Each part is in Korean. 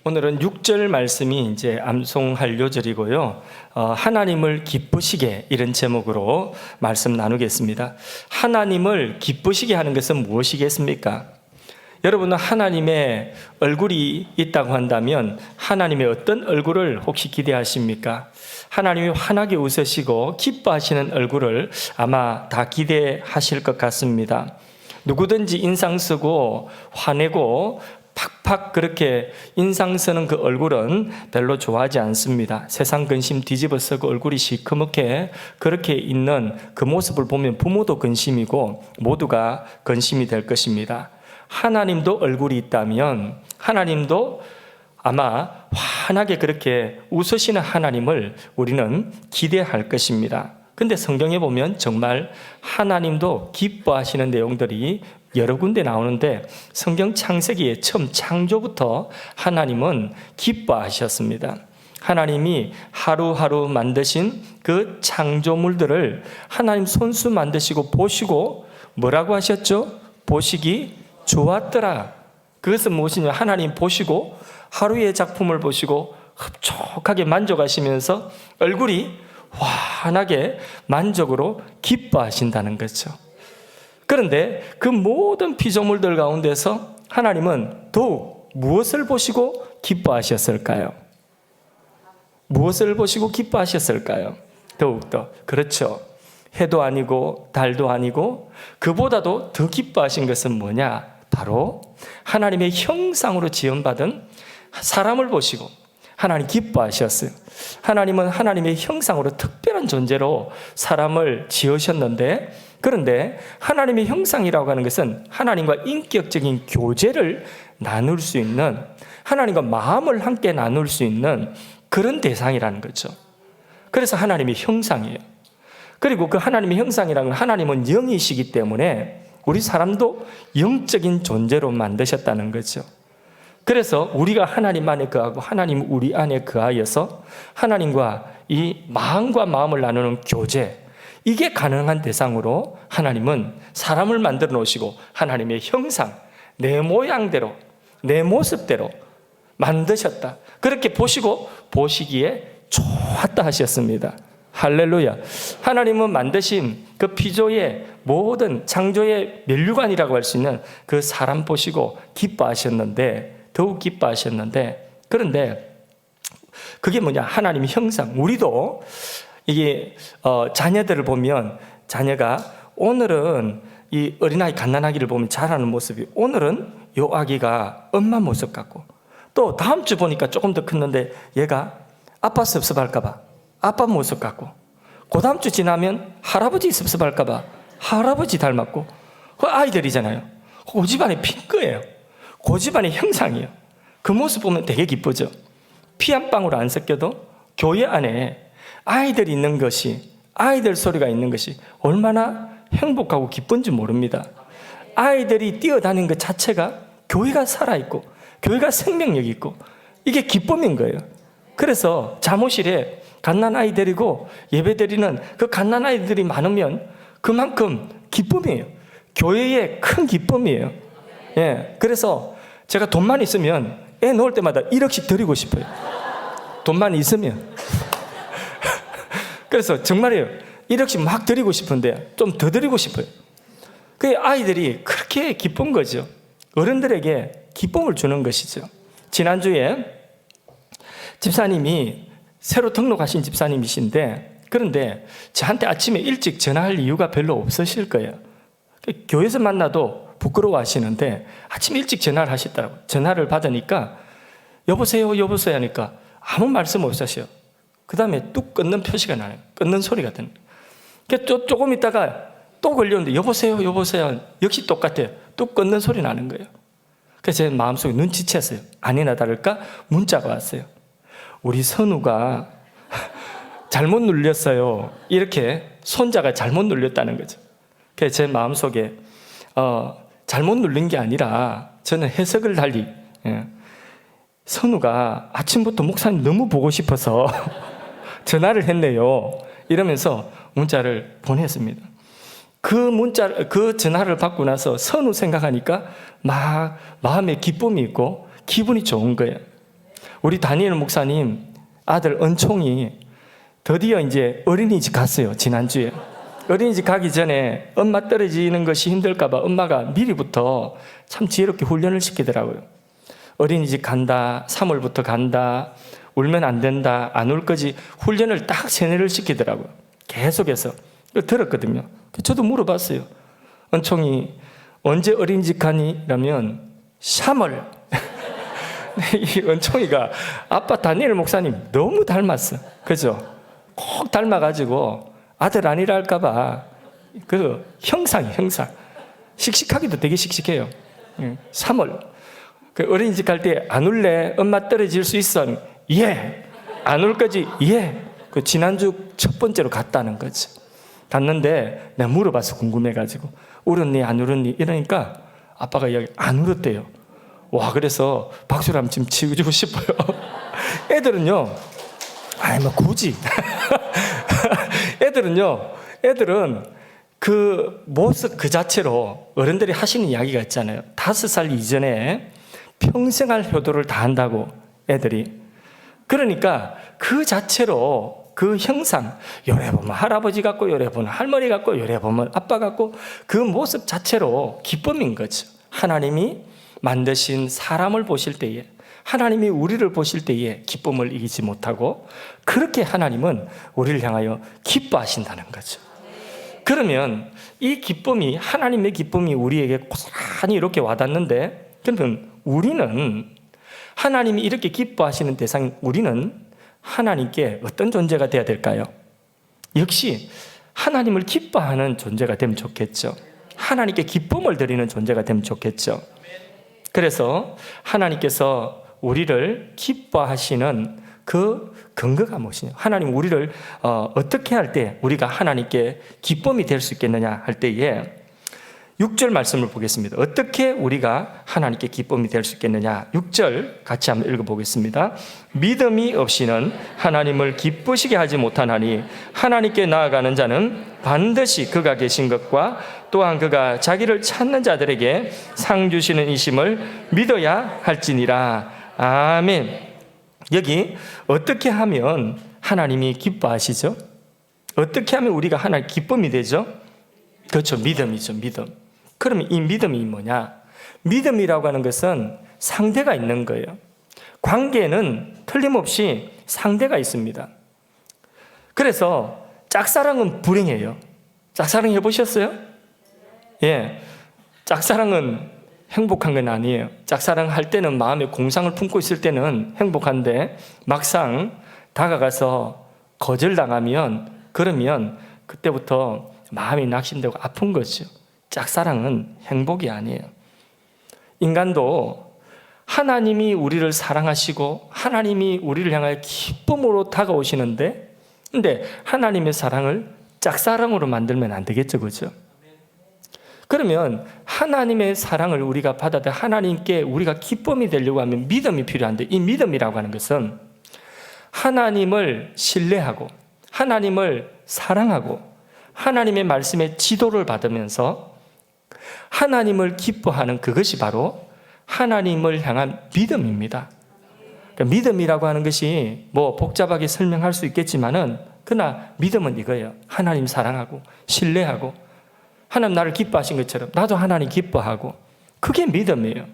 오늘은 6절 말씀이 이제 암송할 요절이고요. 하나님을 기쁘시게 이런 제목으로 말씀 나누겠습니다. 하나님을 기쁘시게 하는 것은 무엇이겠습니까? 여러분은 하나님의 얼굴이 있다고 한다면 하나님의 어떤 얼굴을 혹시 기대하십니까? 하나님이 환하게 웃으시고 기뻐하시는 얼굴을 아마 다 기대하실 것 같습니다. 누구든지 인상 쓰고 화내고 팍팍 그렇게 인상 쓰는 그 얼굴은 별로 좋아하지 않습니다. 세상 근심 뒤집어서 그 얼굴이 시커멓게 그렇게 있는 그 모습을 보면 부모도 근심이고 모두가 근심이 될 것입니다. 하나님도 얼굴이 있다면 하나님도 아마 환하게 그렇게 웃으시는 하나님을 우리는 기대할 것입니다. 근데 성경에 보면 정말 하나님도 기뻐하시는 내용들이 여러 군데 나오는데 성경 창세기에 처음 창조부터 하나님은 기뻐하셨습니다. 하나님이 하루하루 만드신 그 창조물들을 하나님 손수 만드시고 보시고 뭐라고 하셨죠? 보시기 좋았더라. 그것은 무엇이냐? 하나님 보시고 하루의 작품을 보시고 흡족하게 만족하시면서 얼굴이 환하게 만족으로 기뻐하신다는 거죠. 그런데 그 모든 피조물들 가운데서 하나님은 더욱 무엇을 보시고 기뻐하셨을까요? 무엇을 보시고 기뻐하셨을까요? 더욱더 그렇죠. 해도 아니고 달도 아니고 그보다도 더 기뻐하신 것은 뭐냐? 바로 하나님의 형상으로 지음받은 사람을 보시고 하나님 기뻐하셨어요. 하나님은 하나님의 형상으로 특별한 존재로 사람을 지으셨는데, 그런데 하나님의 형상이라고 하는 것은 하나님과 인격적인 교제를 나눌 수 있는, 하나님과 마음을 함께 나눌 수 있는 그런 대상이라는 거죠. 그래서 하나님의 형상이에요. 그리고 그 하나님의 형상이라는 건 하나님은 영이시기 때문에 우리 사람도 영적인 존재로 만드셨다는 거죠. 그래서 우리가 하나님 안에 거하고 하나님 우리 안에 거하여서 하나님과 이 마음과 마음을 나누는 교제, 이게 가능한 대상으로 하나님은 사람을 만들어 놓으시고 하나님의 형상, 내 모양대로 내 모습대로 만드셨다. 그렇게 보시고 보시기에 좋았다 하셨습니다. 할렐루야. 하나님은 만드신 그 피조의 모든 창조의 면류관이라고 할 수 있는 그 사람 보시고 기뻐하셨는데, 더욱 기뻐하셨는데, 그런데 그게 뭐냐? 하나님의 형상. 우리도 이게 자녀들을 보면 자녀가 오늘은 이 어린아이 갓난아기를 보면 자라는 모습이, 오늘은 요 아기가 엄마 모습 같고, 또 다음 주 보니까 조금 더 컸는데 얘가 아빠 섭섭할까 봐 아빠 모습 같고, 그 다음 주 지나면 할아버지 섭섭할까 봐 할아버지 닮았고, 그 아이들이잖아요. 그 집안에 핀 거예요. 그 집안의 형상이에요. 그 모습 보면 되게 기쁘죠. 피 한 방울 안 섞여도 교회 안에 아이들이 있는 것이, 아이들 소리가 있는 것이 얼마나 행복하고 기쁜지 모릅니다. 아이들이 뛰어다니는 것 자체가 교회가 살아있고 교회가 생명력이 있고 이게 기쁨인 거예요. 그래서 잠옷실에 갓난아이 데리고 예배 드리는 그 갓난아이들이 많으면 그만큼 기쁨이에요. 교회의 큰 기쁨이에요. 예, 그래서 제가 돈만 있으면 애 놓을 때마다 1억씩 드리고 싶어요. 돈만 있으면. 그래서 정말이에요. 1억씩 막 드리고 싶은데 좀 더 드리고 싶어요. 그 아이들이 그렇게 기쁜 거죠. 어른들에게 기쁨을 주는 것이죠. 지난주에 집사님이 새로 등록하신 집사님이신데, 그런데 저한테 아침에 일찍 전화할 이유가 별로 없으실 거예요. 교회에서 만나도 부끄러워 하시는데 아침 일찍 전화를 하시더라고요. 전화를 받으니까 여보세요 여보세요 하니까 아무 말씀 없으셔요. 그 다음에 뚝 끊는 표시가 나요. 끊는 소리가 드는 거예요. 조금 있다가 또 걸렸는데 여보세요 여보세요 역시 똑같아요. 뚝 끊는 소리 나는 거예요. 그래서 제 마음속에 눈치챘어요. 아니나 다를까 문자가 왔어요. 우리 선우가 잘못 눌렸어요. 이렇게 손자가 잘못 눌렸다는 거죠. 그래서 제 마음속에 잘못 누른 게 아니라 저는 해석을 달리, 선우가 아침부터 목사님 너무 보고 싶어서 전화를 했네요. 이러면서 문자를 보냈습니다. 그 전화를 받고 나서 선우 생각하니까 막 마음에 기쁨이 있고 기분이 좋은 거예요. 우리 다니엘 목사님 아들 은총이 드디어 이제 어린이집 갔어요. 지난주에. 어린이집 가기 전에 엄마 떨어지는 것이 힘들까봐 엄마가 미리부터 참 지혜롭게 훈련을 시키더라고요. 어린이집 간다, 3월부터 간다, 울면 안 된다, 안 울 거지, 훈련을 딱 세뇌를 시키더라고요. 계속해서. 들었거든요. 저도 물어봤어요. 은총이 언제 어린이집 가니? 라면 3월. 이 은총이가 아빠 다니엘 목사님 너무 닮았어. 그죠? 꼭 닮아가지고 아들 아니라 할까봐 그 형상. 씩씩하기도 되게 씩씩해요. 3월. 그 어린이집 갈 때 안 울래? 엄마 떨어질 수 있어? 예. 안 울 거지? 예. 그 지난주 첫 번째로 갔다는 거지. 갔는데 내가 물어봐서 궁금해가지고 울었니 안 울었니? 이러니까 아빠가 이야기 안 울었대요. 와, 그래서 박수를 한번 지금 치고 싶어요. 애들은요, 아이 뭐 굳이 애들은 그 모습 그 자체로 어른들이 하시는 이야기가 있잖아요. 5살 이전에 평생 할 효도를 다 한다고 애들이. 그러니까 그 자체로 그 형상, 요래 보면 할아버지 같고 요래 보면 할머니 같고 요래 보면 아빠 같고 그 모습 자체로 기쁨인 거죠. 하나님이 만드신 사람을 보실 때에, 하나님이 우리를 보실 때에 기쁨을 이기지 못하고 그렇게 하나님은 우리를 향하여 기뻐하신다는 거죠. 그러면 이 기쁨이, 하나님의 기쁨이 우리에게 고스란히 이렇게 와닿는데, 그러면 우리는 하나님이 이렇게 기뻐하시는 대상, 우리는 하나님께 어떤 존재가 되어야 될까요? 역시 하나님을 기뻐하는 존재가 되면 좋겠죠. 하나님께 기쁨을 드리는 존재가 되면 좋겠죠. 그래서 하나님께서 우리를 기뻐하시는 그 근거가 무엇이냐? 하나님 우리를 어떻게 할 때 우리가 하나님께 기쁨이 될 수 있겠느냐 할 때에 6절 말씀을 보겠습니다. 어떻게 우리가 하나님께 기쁨이 될 수 있겠느냐? 6절 같이 한번 읽어보겠습니다. 믿음이 없이는 하나님을 기쁘시게 하지 못하나니 하나님께 나아가는 자는 반드시 그가 계신 것과 또한 그가 자기를 찾는 자들에게 상 주시는 이심을 믿어야 할지니라. 아멘. 여기 어떻게 하면 하나님이 기뻐하시죠? 어떻게 하면 우리가 하나님 기쁨이 되죠? 그렇죠. 믿음이죠. 믿음. 그러면 이 믿음이 뭐냐? 믿음이라고 하는 것은 상대가 있는 거예요. 관계는 틀림없이 상대가 있습니다. 그래서 짝사랑은 불행해요. 짝사랑 해보셨어요? 예. 짝사랑은 행복한 건 아니에요. 짝사랑 할 때는 마음에 공상을 품고 있을 때는 행복한데 막상 다가가서 거절당하면, 그러면 그때부터 마음이 낙심되고 아픈 거죠. 짝사랑은 행복이 아니에요. 인간도 하나님이 우리를 사랑하시고 하나님이 우리를 향하여 기쁨으로 다가오시는데, 근데 하나님의 사랑을 짝사랑으로 만들면 안 되겠죠, 그죠? 그러면 하나님의 사랑을 우리가 받아들 하나님께 우리가 기쁨이 되려고 하면 믿음이 필요한데, 이 믿음이라고 하는 것은 하나님을 신뢰하고 하나님을 사랑하고 하나님의 말씀의 지도를 받으면서 하나님을 기뻐하는 그것이 바로 하나님을 향한 믿음입니다. 그러니까 믿음이라고 하는 것이 뭐 복잡하게 설명할 수 있겠지만은, 그러나 믿음은 이거예요. 하나님 사랑하고 신뢰하고 하나님 나를 기뻐하신 것처럼 나도 하나님 기뻐하고, 그게 믿음이에요.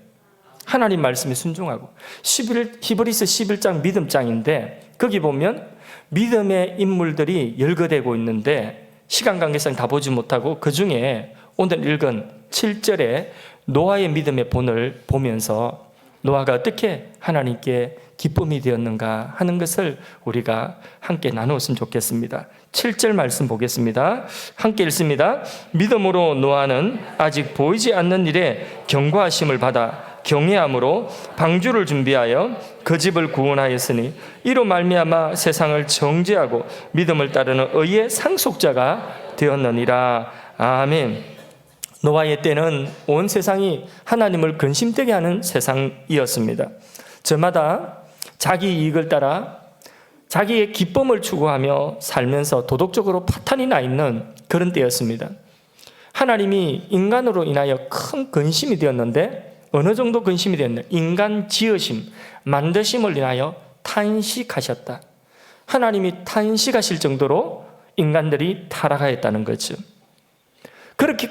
하나님 말씀에 순종하고. 히브리서 11장 믿음장인데 거기 보면 믿음의 인물들이 열거되고 있는데 시간 관계상 다 보지 못하고 그 중에 오늘 읽은 7절에 노아의 믿음의 본을 보면서 노아가 어떻게 하나님께 기쁨이 되었는가 하는 것을 우리가 함께 나누었으면 좋겠습니다. 7절 말씀 보겠습니다. 함께 읽습니다. 믿음으로 노아는 아직 보이지 않는 일에 경고하심을 받아 경외함으로 방주를 준비하여 그 집을 구원하였으니 이로 말미암아 세상을 정죄하고 믿음을 따르는 의의 상속자가 되었느니라. 아멘. 노아의 때는 온 세상이 하나님을 근심되게 하는 세상이었습니다. 저마다 자기 이익을 따라 자기의 기쁨을 추구하며 살면서 도덕적으로 파탄이 나 있는 그런 때였습니다. 하나님이 인간으로 인하여 큰 근심이 되었는데 어느 정도 근심이 되었냐? 인간 지으심, 만드심을 인하여 탄식하셨다. 하나님이 탄식하실 정도로 인간들이 타락하였다는 거죠. 그렇게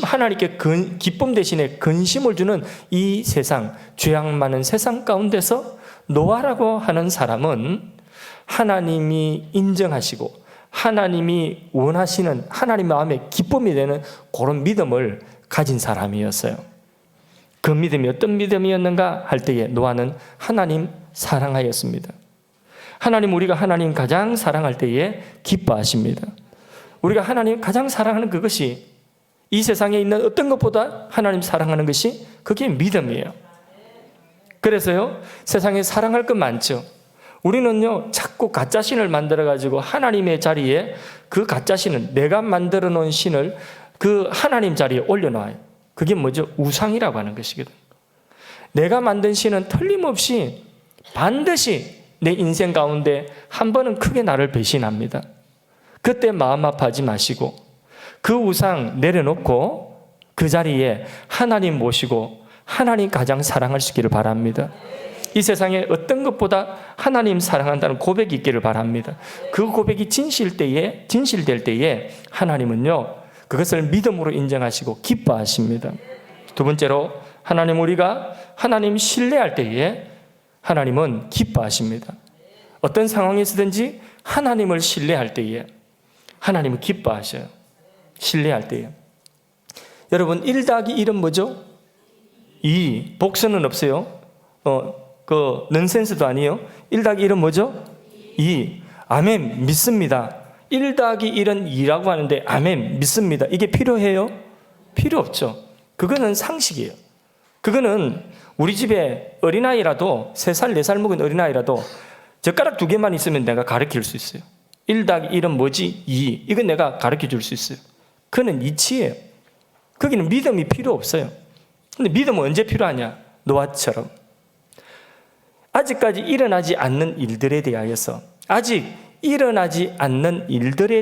하나님께 기쁨 대신에 근심을 주는 이 세상, 죄악 많은 세상 가운데서 노아라고 하는 사람은 하나님이 인정하시고 하나님이 원하시는 하나님 마음에 기쁨이 되는 그런 믿음을 가진 사람이었어요. 그 믿음이 어떤 믿음이었는가 할 때에 노아는 하나님 사랑하였습니다. 우리가 하나님 가장 사랑할 때에 기뻐하십니다. 우리가 하나님 가장 사랑하는 그것이 이 세상에 있는 어떤 것보다 하나님 사랑하는 것이 그게 믿음이에요. 그래서요, 세상에 사랑할 것 많죠. 우리는요, 자꾸 가짜 신을 만들어가지고 하나님의 자리에 그 가짜 신을, 내가 만들어 놓은 신을 그 하나님 자리에 올려놔요. 그게 뭐죠? 우상이라고 하는 것이거든. 내가 만든 신은 틀림없이 반드시 내 인생 가운데 한 번은 크게 나를 배신합니다. 그때 마음 아파하지 마시고 그 우상 내려놓고 그 자리에 하나님 모시고 하나님 가장 사랑할 수 있기를 바랍니다. 이 세상에 어떤 것보다 하나님 사랑한다는 고백이 있기를 바랍니다. 그 고백이 진실될 때에 하나님은요, 그것을 믿음으로 인정하시고 기뻐하십니다. 두 번째로, 우리가 하나님 신뢰할 때에 하나님은 기뻐하십니다. 어떤 상황에서든지 하나님을 신뢰할 때에 하나님은 기뻐하셔요. 신뢰할 때에. 여러분, 1 더하기 1은 뭐죠? 2. 복수는 없어요. 넌센스도 아니에요. 1 더하기 1은 뭐죠? 2. 아멘, 믿습니다. 1 더하기 1은 2라고 하는데 아멘, 믿습니다. 이게 필요해요? 필요 없죠. 그거는 상식이에요. 그거는 우리 집에 어린아이라도 3살, 4살 먹은 어린아이라도 젓가락 2개만 있으면 내가 가르칠 수 있어요. 1 더하기 1은 뭐지? 2. 이건 내가 가르쳐 줄 수 있어요. 그거는 이치예요. 거기는 믿음이 필요 없어요. 근데 믿음은 언제 필요하냐? 노아처럼. 아직까지 일어나지 않는 일들에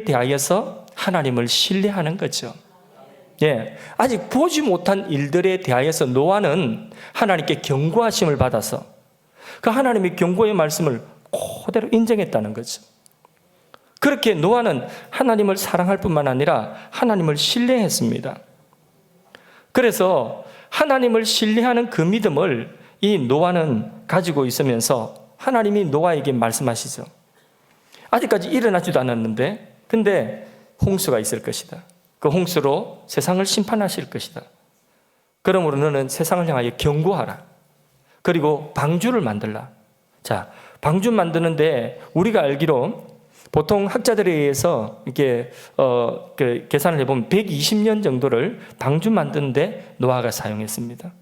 대하여서 하나님을 신뢰하는 거죠. 예, 아직 보지 못한 일들에 대하여서 노아는 하나님께 경고하심을 받아서 그 하나님의 경고의 말씀을 그대로 인정했다는 거죠. 그렇게 노아는 하나님을 사랑할 뿐만 아니라 하나님을 신뢰했습니다. 그래서 하나님을 신뢰하는 그 믿음을 이 노아는 가지고 있으면서 하나님이 노아에게 말씀하시죠. 아직까지 일어나지도 않았는데 근데 홍수가 있을 것이다. 그 홍수로 세상을 심판하실 것이다. 그러므로 너는 세상을 향하여 경고하라. 그리고 방주를 만들라. 자, 방주 만드는데 우리가 알기로 보통 학자들에 의해서 이렇게 계산을 해보면 120년 정도를 방주 만드는데 노아가 사용했습니다.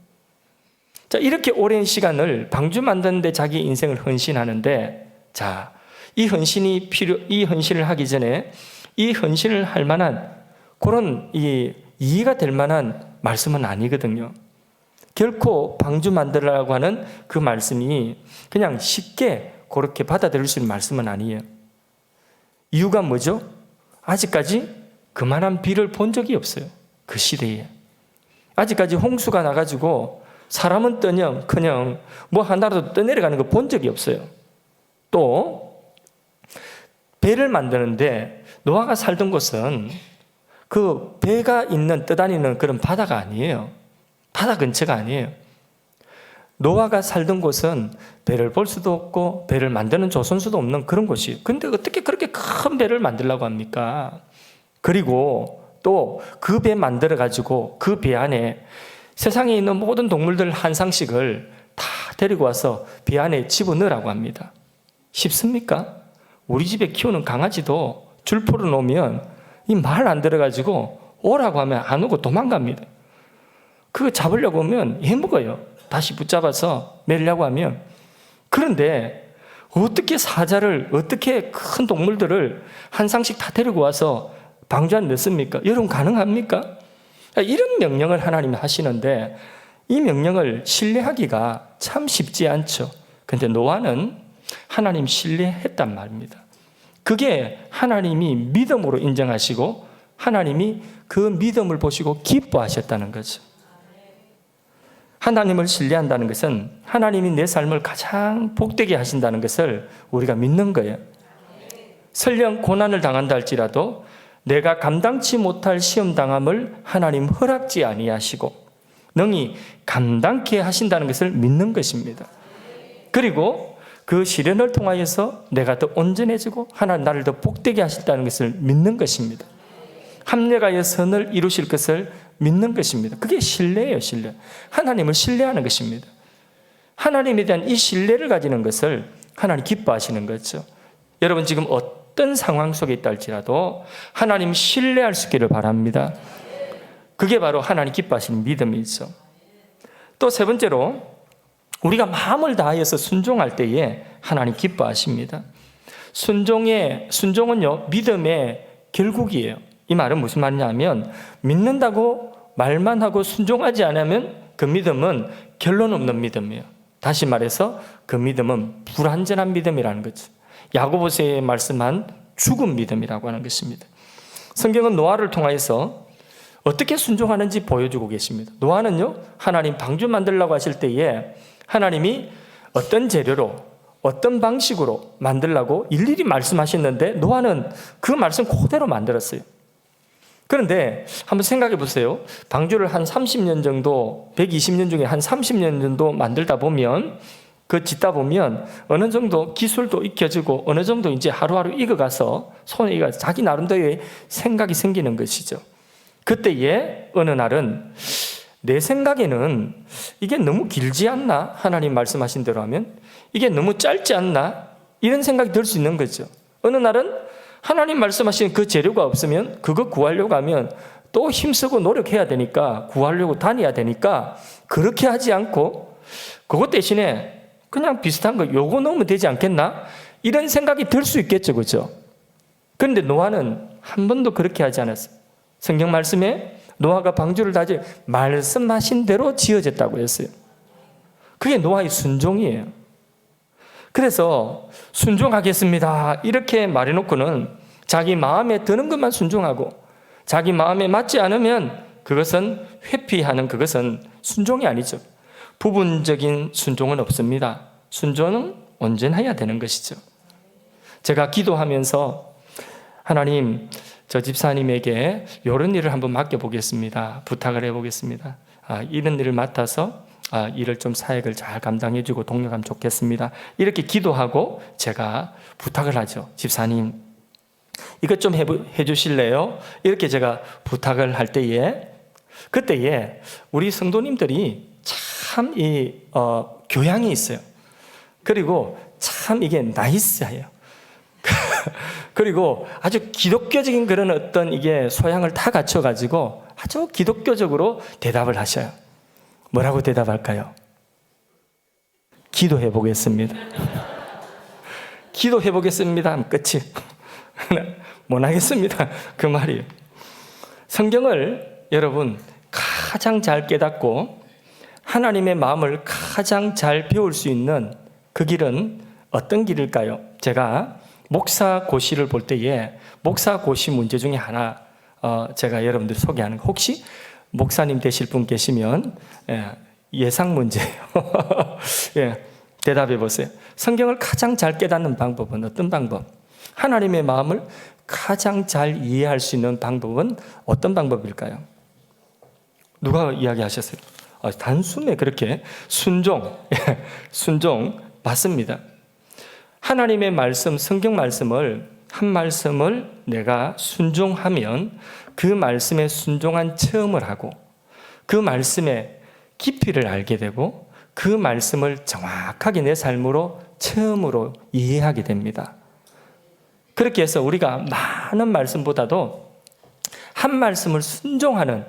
자, 이렇게 오랜 시간을 방주 만드는데 자기 인생을 헌신하는데, 자, 이 헌신을 하기 전에 이 헌신을 할 만한 그런 이해가 될 만한 말씀은 아니거든요. 결코 방주 만들라고 하는 그 말씀이 그냥 쉽게 그렇게 받아들일 수 있는 말씀은 아니에요. 이유가 뭐죠? 아직까지 그만한 비를 본 적이 없어요. 그 시대에. 아직까지 홍수가 나가지고 사람은 커녕 뭐 하나라도 떠내려가는 거 본 적이 없어요. 또 배를 만드는데 노아가 살던 곳은 그 배가 떠다니는 그런 바다가 아니에요. 바다 근처가 아니에요. 노아가 살던 곳은 배를 볼 수도 없고 배를 만드는 조선수도 없는 그런 곳이에요. 근데 어떻게 그렇게 큰 배를 만들려고 합니까? 그리고 또 그 배 만들어가지고 그 배 안에 세상에 있는 모든 동물들 한 상씩을 다 데리고 와서 배 안에 집어넣으라고 합니다. 쉽습니까? 우리 집에 키우는 강아지도 줄 풀어놓으면 이 말 안 들어가지고 오라고 하면 안 오고 도망갑니다. 그거 잡으려고 하면 해먹어요. 다시 붙잡아서 내려고 하면. 그런데 어떻게 어떻게 큰 동물들을 한 상씩 다 데리고 와서 방주 안에 넣습니까? 여러분 가능합니까? 이런 명령을 하나님이 하시는데 이 명령을 신뢰하기가 참 쉽지 않죠. 그런데 노아는 하나님 신뢰했단 말입니다. 그게 하나님이 믿음으로 인정하시고 하나님이 그 믿음을 보시고 기뻐하셨다는 거죠. 하나님을 신뢰한다는 것은 하나님이 내 삶을 가장 복되게 하신다는 것을 우리가 믿는 거예요. 설령 고난을 당한다 할지라도 내가 감당치 못할 시험당함을 하나님 허락지 아니하시고 능히 감당케 하신다는 것을 믿는 것입니다. 그리고 그 시련을 통하여서 내가 더 온전해지고 하나님 나를 더 복되게 하신다는 것을 믿는 것입니다. 합력하여 선을 이루실 것을 믿는 것입니다. 그게 신뢰예요, 신뢰. 하나님을 신뢰하는 것입니다. 하나님에 대한 이 신뢰를 가지는 것을 하나님 기뻐하시는 거죠. 여러분 지금 어떤 상황 속에 있다 할지라도 하나님 신뢰할 수 있기를 바랍니다. 그게 바로 하나님 기뻐하시는 믿음이죠. 또 세 번째로 우리가 마음을 다하여서 순종할 때에 하나님 기뻐하십니다. 순종은요 믿음의 결국이에요. 이 말은 무슨 말이냐면 믿는다고 말만 하고 순종하지 않으면 그 믿음은 결론 없는 믿음이에요. 다시 말해서 그 믿음은 불완전한 믿음이라는 거죠. 야고보서에 말씀한 죽은 믿음이라고 하는 것입니다. 성경은 노아를 통하여서 어떻게 순종하는지 보여주고 계십니다. 노아는요 하나님 방주 만들려고 하실 때에 하나님이 어떤 재료로 어떤 방식으로 만들려고 일일이 말씀하셨는데 노아는 그 말씀 그대로 만들었어요. 그런데 한번 생각해 보세요. 방주를 한 30년 정도, 120년 중에 한 30년 정도 만들다 보면 짓다 보면 어느 정도 기술도 익혀지고 어느 정도 이제 하루하루 익어가서 손에 익어서 자기 나름대로의 생각이 생기는 것이죠. 그때에 어느 날은 내 생각에는 이게 너무 길지 않나? 하나님 말씀하신 대로 하면 이게 너무 짧지 않나? 이런 생각이 들 수 있는 거죠. 어느 날은 하나님 말씀하신 그 재료가 없으면 그거 구하려고 하면 또 힘쓰고 노력해야 되니까 구하려고 다녀야 되니까 그렇게 하지 않고 그것 대신에 그냥 비슷한 거 요거 넣으면 되지 않겠나? 이런 생각이 들 수 있겠죠. 그렇죠? 그런데 노아는 한 번도 그렇게 하지 않았어요. 성경 말씀에 노아가 방주를 다지 말씀하신 대로 지어졌다고 했어요. 그게 노아의 순종이에요. 그래서 순종하겠습니다 이렇게 말해놓고는 자기 마음에 드는 것만 순종하고 자기 마음에 맞지 않으면 그것은 회피하는 그것은 순종이 아니죠. 부분적인 순종은 없습니다. 순종은 온전해야 되는 것이죠. 제가 기도하면서 하나님 저 집사님에게 이런 일을 한번 맡겨보겠습니다. 부탁을 해보겠습니다. 이런 일을 맡아서 일을 좀 사역을 잘 감당해주고 동력하면 좋겠습니다. 이렇게 기도하고 제가 부탁을 하죠. 집사님 이것 좀 해주실래요? 이렇게 제가 부탁을 할 때에 그때에 우리 성도님들이 참 교양이 있어요. 그리고 참 이게 나이스해요. 그리고 아주 기독교적인 그런 어떤 이게 소양을 다 갖춰가지고 아주 기독교적으로 대답을 하셔요. 뭐라고 대답할까요? 기도해 보겠습니다. 기도해 보겠습니다 하면 끝이 못 하겠습니다. 그 말이에요. 성경을 여러분 가장 잘 깨닫고 하나님의 마음을 가장 잘 배울 수 있는 그 길은 어떤 길일까요? 제가 목사고시를 볼 때에 목사고시 문제 중에 하나 제가 여러분들 소개하는 거 혹시 목사님 되실 분 계시면 예상 문제예요. 예, 대답해 보세요. 성경을 가장 잘 깨닫는 방법은 어떤 방법? 하나님의 마음을 가장 잘 이해할 수 있는 방법은 어떤 방법일까요? 누가 이야기하셨어요? 단숨에 그렇게 순종 맞습니다. 하나님의 말씀, 성경 말씀을 한 말씀을 내가 순종하면 그 말씀에 순종한 체험을 하고 그 말씀의 깊이를 알게 되고 그 말씀을 정확하게 내 삶으로 체험으로 이해하게 됩니다. 그렇게 해서 우리가 많은 말씀보다도 한 말씀을 순종하는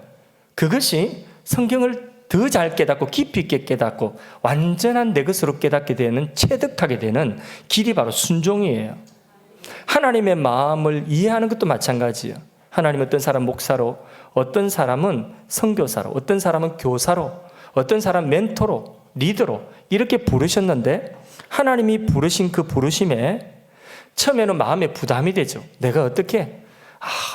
그것이 성경을 더 잘 깨닫고 깊이 있게 깨닫고 완전한 내 것으로 깨닫게 되는 체득하게 되는 길이 바로 순종이에요. 하나님의 마음을 이해하는 것도 마찬가지예요. 하나님 어떤 사람 목사로, 어떤 사람은 선교사로, 어떤 사람은 교사로, 어떤 사람 멘토로, 리더로 이렇게 부르셨는데 하나님이 부르신 그 부르심에 처음에는 마음에 부담이 되죠. 내가 어떻게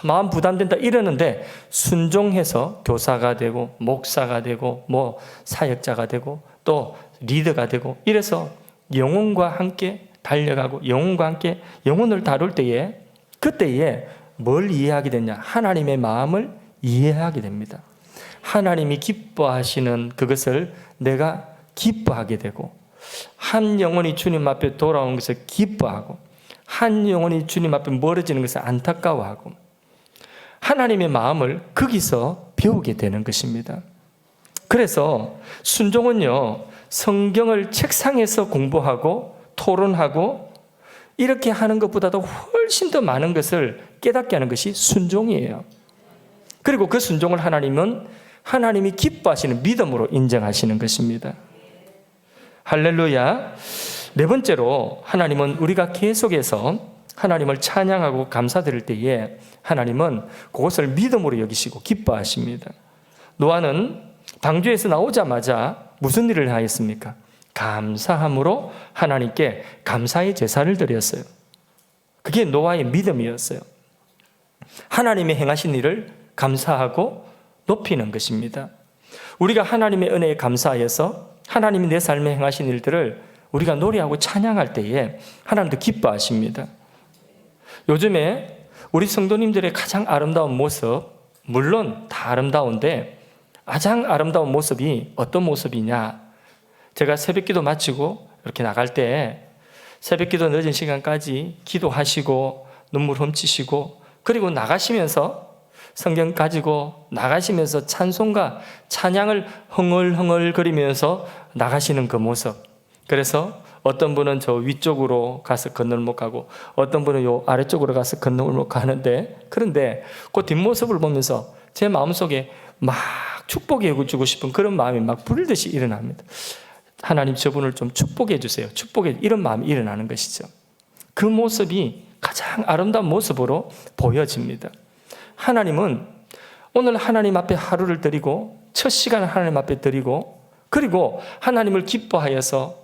마음 부담된다 이러는데 순종해서 교사가 되고 목사가 되고 뭐 사역자가 되고 또 리더가 되고 이래서 영혼과 함께 달려가고 영혼과 함께 영혼을 다룰 때에 그때에 뭘 이해하게 되냐? 하나님의 마음을 이해하게 됩니다. 하나님이 기뻐하시는 그것을 내가 기뻐하게 되고 한 영혼이 주님 앞에 돌아오는 것을 기뻐하고 한 영혼이 주님 앞에 멀어지는 것을 안타까워하고 하나님의 마음을 거기서 배우게 되는 것입니다. 그래서 순종은요, 성경을 책상에서 공부하고 토론하고 이렇게 하는 것보다도 훨씬 더 많은 것을 깨닫게 하는 것이 순종이에요. 그리고 그 순종을 하나님은 하나님이 기뻐하시는 믿음으로 인정하시는 것입니다. 할렐루야. 네 번째로 하나님은 우리가 계속해서 하나님을 찬양하고 감사드릴 때에 하나님은 그것을 믿음으로 여기시고 기뻐하십니다. 노아는 방주에서 나오자마자 무슨 일을 하였습니까? 감사함으로 하나님께 감사의 제사를 드렸어요. 그게 노아의 믿음이었어요. 하나님이 행하신 일을 감사하고 높이는 것입니다. 우리가 하나님의 은혜에 감사하여서 하나님이 내 삶에 행하신 일들을 우리가 노래하고 찬양할 때에 하나님도 기뻐하십니다. 요즘에 우리 성도님들의 가장 아름다운 모습, 물론 다 아름다운데 가장 아름다운 모습이 어떤 모습이냐? 제가 새벽기도 마치고 이렇게 나갈 때 새벽기도 늦은 시간까지 기도하시고 눈물 훔치시고 그리고 나가시면서 성경 가지고 나가시면서 찬송과 찬양을 흥얼흥얼거리면서 나가시는 그 모습. 그래서 어떤 분은 저 위쪽으로 가서 건널목 가고 어떤 분은 요 아래쪽으로 가서 건널목 가는데 그런데 그 뒷모습을 보면서 제 마음속에 막 축복해 주고 싶은 그런 마음이 막 불듯이 일어납니다. 하나님 저분을 좀 축복해 주세요. 축복해 이런 마음이 일어나는 것이죠. 그 모습이 가장 아름다운 모습으로 보여집니다. 하나님은 오늘 하나님 앞에 하루를 드리고 첫 시간을 하나님 앞에 드리고 그리고 하나님을 기뻐하여서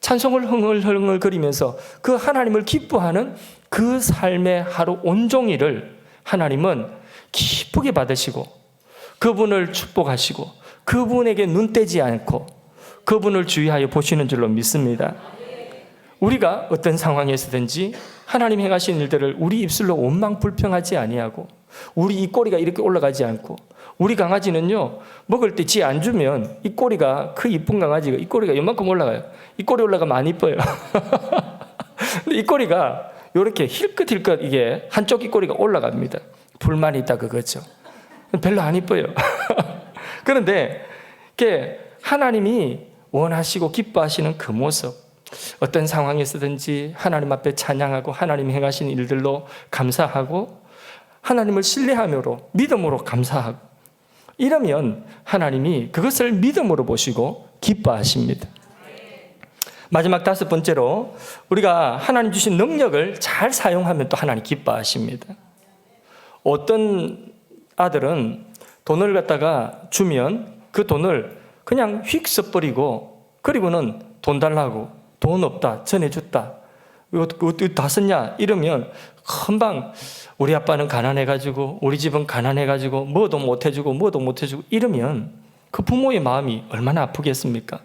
찬송을 흥얼흥얼거리면서 그 하나님을 기뻐하는 그 삶의 하루 온종일을 하나님은 기쁘게 받으시고 그분을 축복하시고 그분에게 눈 떼지 않고 그분을 주의하여 보시는 줄로 믿습니다. 우리가 어떤 상황에서든지 하나님 행하신 일들을 우리 입술로 원망 불평하지 아니하고 우리 이 꼬리가 이렇게 올라가지 않고 우리 강아지는요 먹을 때 지 안 주면 이 꼬리가 그 이쁜 강아지가 이 꼬리가 이만큼 올라가요. 이 꼬리 올라가면 안 이뻐요. 근데 이 꼬리가 이렇게 힐끗힐끗 이게 한쪽 이 꼬리가 올라갑니다. 불만이 있다 그거죠. 별로 안 이뻐요. 그런데 이게 하나님이 원하시고 기뻐하시는 그 모습 어떤 상황에서든지 하나님 앞에 찬양하고 하나님 행하신 일들로 감사하고 하나님을 신뢰하므로 믿음으로 감사하고 이러면 하나님이 그것을 믿음으로 보시고 기뻐하십니다. 마지막 다섯 번째로 우리가 하나님 주신 능력을 잘 사용하면 또 하나님 기뻐하십니다. 어떤 아들은 돈을 갖다가 주면 그 돈을 그냥 휙 써버리고 그리고는 돈 달라고 돈 없다 전해줬다 이거 다 썼냐 이러면 금방 우리 아빠는 가난해가지고 우리 집은 가난해가지고 뭐도 못해주고 이러면 그 부모의 마음이 얼마나 아프겠습니까?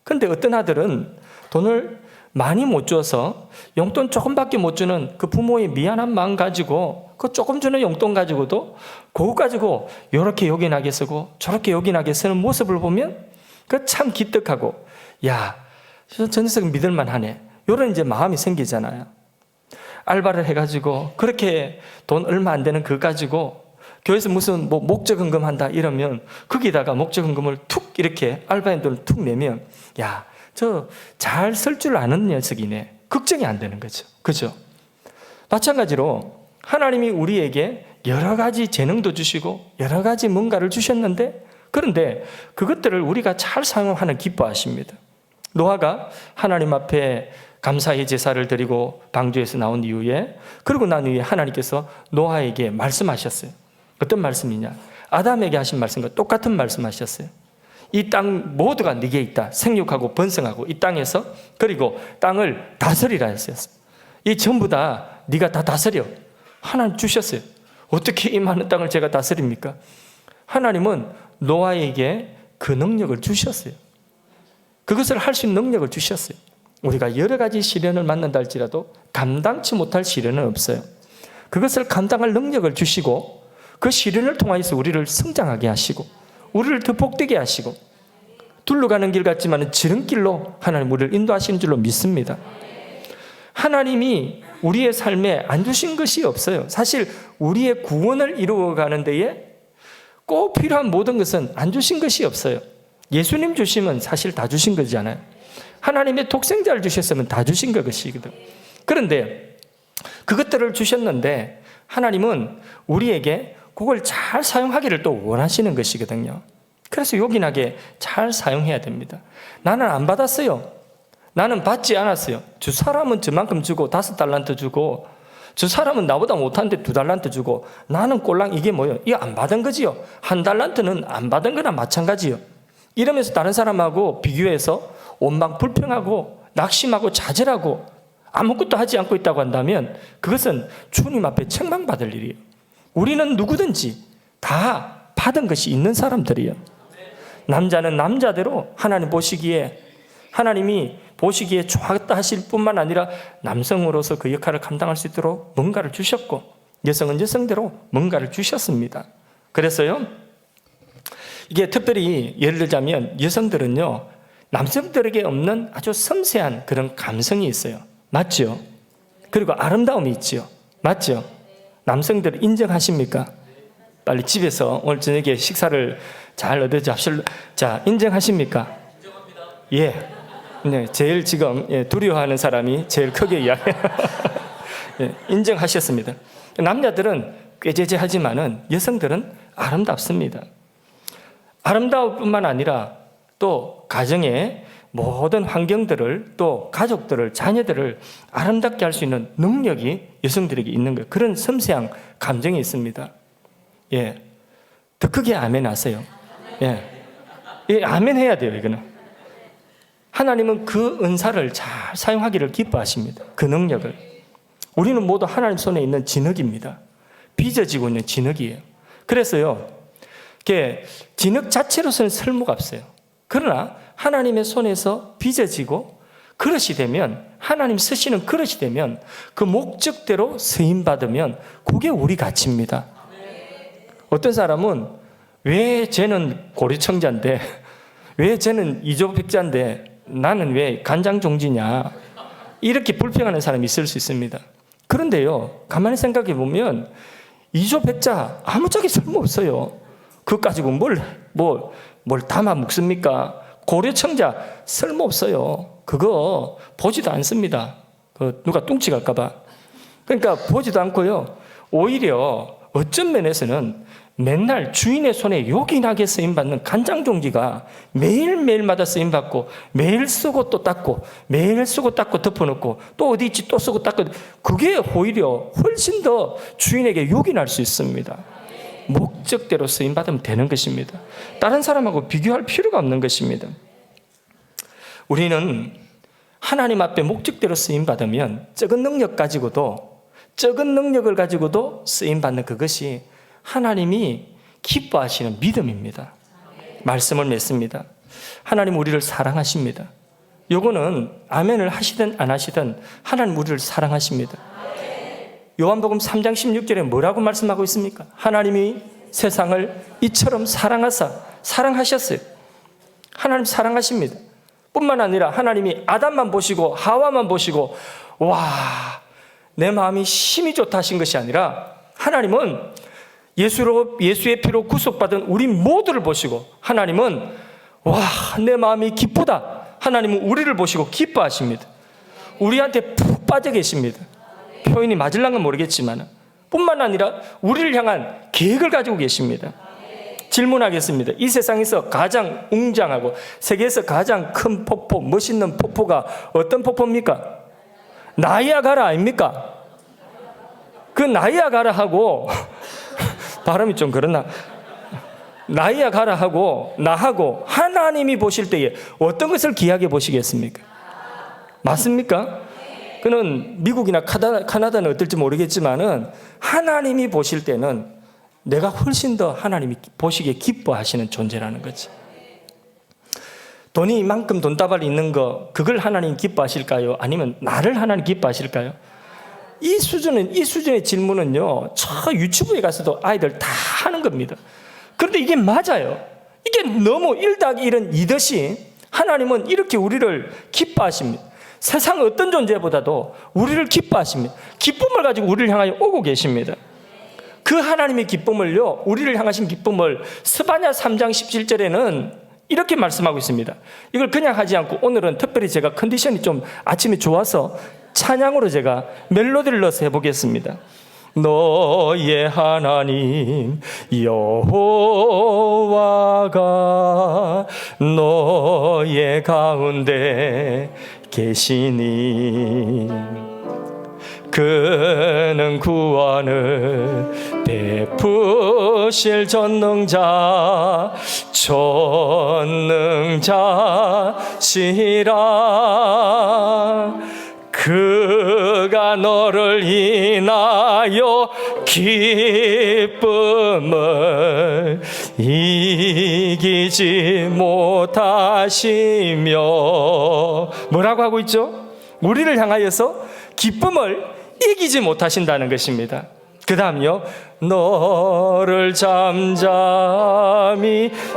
근데 어떤 아들은 돈을 많이 못 줘서 용돈 조금밖에 못 주는 그 부모의 미안한 마음 가지고 그 조금 주는 용돈 가지고도 그거 가지고 이렇게 요긴하게 쓰고 저렇게 요긴하게 쓰는 모습을 보면 그 참 기특하고 야, 저 녀석은 믿을만 하네. 이런 이제 마음이 생기잖아요. 알바를 해가지고 그렇게 돈 얼마 안 되는 그거 가지고 교회에서 무슨 뭐 목적헌금 한다 이러면 거기다가 목적헌금을 툭 이렇게 알바인 돈을 툭 내면 야, 저 잘 쓸 줄 아는 녀석이네. 걱정이 안 되는 거죠. 그죠? 마찬가지로 하나님이 우리에게 여러 가지 재능도 주시고 여러 가지 뭔가를 주셨는데 그런데 그것들을 우리가 잘 사용하는 기뻐하십니다. 노아가 하나님 앞에 감사의 제사를 드리고 방주에서 나온 이후에 그리고 난 이후에 하나님께서 노아에게 말씀하셨어요. 어떤 말씀이냐? 아담에게 하신 말씀과 똑같은 말씀하셨어요. 이 땅 모두가 네게 있다. 생육하고 번성하고 이 땅에서 그리고 땅을 다스리라 했어요. 이 전부 다 네가 다 다스려. 하나님 주셨어요. 어떻게 이 많은 땅을 제가 다스립니까? 하나님은 노아에게 그 능력을 주셨어요. 그것을 할 수 있는 능력을 주셨어요. 우리가 여러 가지 시련을 만난다 할지라도 감당치 못할 시련은 없어요. 그것을 감당할 능력을 주시고 그 시련을 통하여서 우리를 성장하게 하시고 우리를 더 복되게 하시고 둘러가는 길 같지만 지름길로 하나님 우리를 인도하시는 줄로 믿습니다. 하나님이 우리의 삶에 안 주신 것이 없어요. 사실 우리의 구원을 이루어가는 데에 꼭 필요한 모든 것은 안 주신 것이 없어요. 예수님 주시면 사실 다 주신 거잖아요. 하나님의 독생자를 주셨으면 다 주신 것이거든. 그런데 그것들을 주셨는데 하나님은 우리에게 그걸 잘 사용하기를 또 원하시는 것이거든요. 그래서 요긴하게 잘 사용해야 됩니다. 나는 안 받았어요. 나는 받지 않았어요. 저 사람은 저만큼 주고 5달란트 주고 저 사람은 나보다 못하는데 2달란트 주고 나는 꼴랑 이게 뭐예요? 이거 안 받은 거지요. 1달란트는 안 받은 거나 마찬가지요. 이러면서 다른 사람하고 비교해서 원망 불평하고 낙심하고 좌절하고 아무것도 하지 않고 있다고 한다면 그것은 주님 앞에 책망받을 일이에요. 우리는 누구든지 다 받은 것이 있는 사람들이에요. 남자는 남자대로 하나님이 보시기에 좋았다 하실 뿐만 아니라 남성으로서 그 역할을 감당할 수 있도록 뭔가를 주셨고 여성은 여성대로 뭔가를 주셨습니다. 그래서요, 이게 특별히 예를 들자면 여성들은요, 남성들에게 없는 아주 섬세한 그런 감성이 있어요. 맞죠? 그리고 아름다움이 있죠. 맞죠? 남성들 인정하십니까? 빨리 집에서 오늘 저녁에 식사를 잘 얻어 잡실. 자, 인정하십니까? 인정합니다. 예. 네, 제일 지금 두려워하는 사람이 제일 크게 이야기해요. 예, 인정하셨습니다. 남자들은 꾀죄죄하지만은 여성들은 아름답습니다. 아름다울 뿐만 아니라 또 가정의 모든 환경들을 또 가족들을 자녀들을 아름답게 할 수 있는 능력이 여성들에게 있는 거예요. 그런 섬세한 감정이 있습니다. 예, 더 크게 아멘 하세요. 예, 예, 아멘 해야 돼요. 이거는 하나님은 그 은사를 잘 사용하기를 기뻐하십니다. 그 능력을. 우리는 모두 하나님 손에 있는 진흙입니다. 빚어지고 있는 진흙이에요. 그래서요, 진흙 자체로서는 쓸모가 없어요. 그러나 하나님의 손에서 빚어지고 그릇이 되면, 하나님 쓰시는 그릇이 되면 그 목적대로 쓰임받으면 그게 우리 가치입니다. 어떤 사람은 왜 쟤는 고리청자인데, 왜 쟤는 이조백자인데 나는 왜 간장종지냐, 이렇게 불평하는 사람이 있을 수 있습니다. 그런데요, 가만히 생각해 보면 이조백자 아무짝에 쓸모없어요. 그거 가지고 뭘 담아 먹습니까? 고려청자 쓸모없어요. 그거 보지도 않습니다. 누가 뚱치 갈까봐. 그러니까 보지도 않고요, 오히려 어쩐 면에서는 맨날 주인의 손에 요긴하게 쓰임받는 간장종지가 매일매일마다 쓰임받고 매일 쓰고 또 닦고 매일 쓰고 닦고 덮어놓고 또 어디 있지 또 쓰고 닦고, 그게 오히려 훨씬 더 주인에게 요긴할 수 있습니다. 목적대로 쓰임받으면 되는 것입니다. 다른 사람하고 비교할 필요가 없는 것입니다. 우리는 하나님 앞에 목적대로 쓰임받으면 적은 능력을 가지고도 쓰임받는 그것이 하나님이 기뻐하시는 믿음입니다. 말씀을 맺습니다. 하나님 우리를 사랑하십니다. 요거는 아멘을 하시든 안 하시든 하나님 우리를 사랑하십니다. 요한복음 3장 16절에 뭐라고 말씀하고 있습니까? 하나님이 세상을 이처럼 사랑하셨어요. 하나님 사랑하십니다. 뿐만 아니라 하나님이 아담만 보시고 하와만 보시고 와, 내 마음이 심히 좋다 하신 것이 아니라 하나님은 예수의 피로 구속받은 우리 모두를 보시고 하나님은 와, 내 마음이 기쁘다. 하나님은 우리를 보시고 기뻐하십니다. 우리한테 푹 빠져 계십니다. 표현이 맞을랑은 모르겠지만 뿐만 아니라 우리를 향한 계획을 가지고 계십니다. 질문하겠습니다. 이 세상에서 가장 웅장하고 세계에서 가장 큰 폭포, 멋있는 폭포가 어떤 폭포입니까? 나이아가라 아닙니까? 그 나이아가라하고 발음이 좀 그렇나? 나이아가라하고 나하고 하나님이 보실 때에 어떤 것을 귀하게 보시겠습니까? 맞습니까? 그는 미국이나 카나다는 어떨지 모르겠지만은 하나님이 보실 때는 내가 훨씬 더 하나님이 보시기에 기뻐하시는 존재라는 거지. 돈이 이만큼 돈다발 있는 거, 그걸 하나님 기뻐하실까요? 아니면 나를 하나님 기뻐하실까요? 이 수준의 질문은요, 저 유튜브에 가서도 아이들 다 하는 겁니다. 그런데 이게 맞아요. 이게 너무 1+1은 2듯이 하나님은 이렇게 우리를 기뻐하십니다. 세상 어떤 존재보다도 우리를 기뻐하십니다. 기쁨을 가지고 우리를 향하여 오고 계십니다. 그 하나님의 기쁨을요, 우리를 향하신 기쁨을 스바냐 3장 17절에는 이렇게 말씀하고 있습니다. 이걸 그냥 하지 않고 오늘은 특별히 제가 컨디션이 좀 아침에 좋아서 찬양으로 제가 멜로디를 넣어서 해보겠습니다. 너의 하나님 여호와가 너의 가운데 계시니 그는 구원을 베푸실 전능자시라. 그가 너를 인하여 기쁨을 이기지 못하시며, 뭐라고 하고 있죠? 우리를 향하여서 기쁨을 이기지 못하신다는 것입니다. 그 다음요, 너를 잠잠히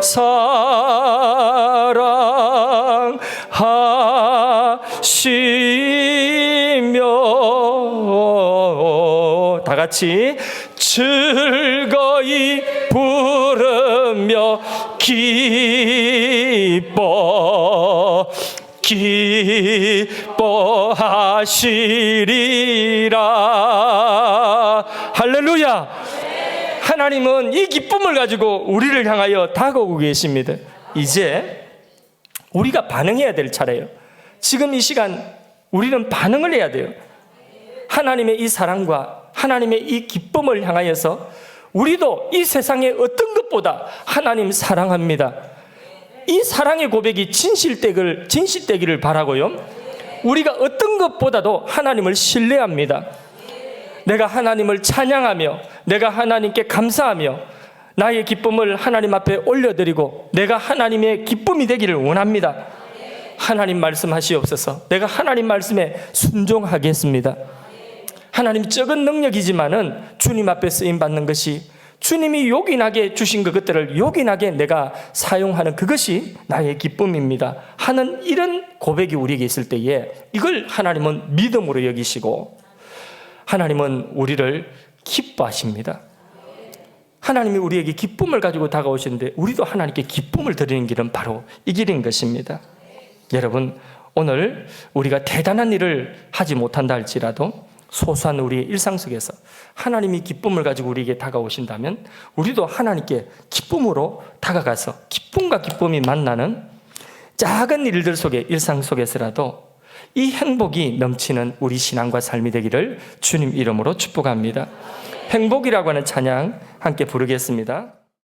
사랑하시며, 다 같이 즐거이 부르며 기뻐하시리라. 할렐루야. 하나님은 이 기쁨을 가지고 우리를 향하여 다가오고 계십니다. 이제 우리가 반응해야 될 차례예요. 지금 이 시간 우리는 반응을 해야 돼요. 하나님의 이 사랑과 하나님의 이 기쁨을 향하여서 우리도 이 세상의 어떤 것보다 하나님 사랑합니다, 이 사랑의 고백이 진실되기를 바라고요, 우리가 어떤 것보다도 하나님을 신뢰합니다. 내가 하나님을 찬양하며 내가 하나님께 감사하며 나의 기쁨을 하나님 앞에 올려드리고 내가 하나님의 기쁨이 되기를 원합니다. 하나님 말씀하시옵소서. 내가 하나님 말씀에 순종하겠습니다. 하나님 적은 능력이지만은 주님 앞에 쓰임받는 것이, 주님이 요긴하게 주신 그것들을 요긴하게 내가 사용하는 그것이 나의 기쁨입니다 하는 이런 고백이 우리에게 있을 때에 이걸 하나님은 믿음으로 여기시고 하나님은 우리를 기뻐하십니다. 하나님이 우리에게 기쁨을 가지고 다가오시는데 우리도 하나님께 기쁨을 드리는 길은 바로 이 길인 것입니다. 여러분, 오늘 우리가 대단한 일을 하지 못한다 할지라도 소소한 우리의 일상 속에서 하나님이 기쁨을 가지고 우리에게 다가오신다면 우리도 하나님께 기쁨으로 다가가서 기쁨과 기쁨이 만나는 작은 일들 속에, 일상 속에서라도 이 행복이 넘치는 우리 신앙과 삶이 되기를 주님 이름으로 축복합니다. 행복이라고 하는 찬양 함께 부르겠습니다.